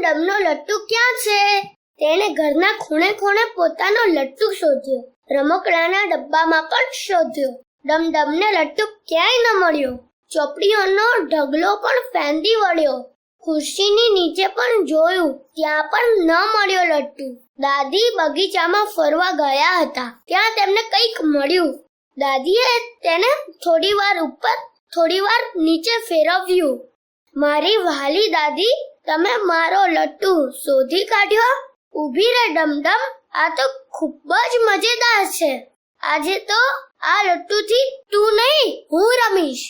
ડમનો લટ્ટુ ક્યાં છે? તેણે ઘરના ખૂણે ખૂણે પોતાનો લટ્ટુ શોધ્યો, રમકડાના ડબ્બામાં પણ શોધ્યો. ડમને લટ્ટુ ક્યાંય ન મળ્યો. ચોપડીઓનો ઢગલો પણ ફેંદી વળ્યો, ખુરશીની નીચે પણ જોયું, ત્યાં પણ ન મળ્યો લટ્ટુ. દાદી બગીચામાં ફરવા ગયા હતા, ત્યાં તેમને કંઈક મળ્યું. દાદીએ તેને થોડી વાર ઉપર થોડી વાર નીચે ફેરવ્યું. મારી વહાલી દાદી, તમે મારો લટ્ટુ શોધી કાઢ્યો? ઊભી રહે ડમડમ, આ તો ખૂબ જ મજેદાર છે. આજે તો આ લટ્ટુથી તું નહીં, હું રમીશ.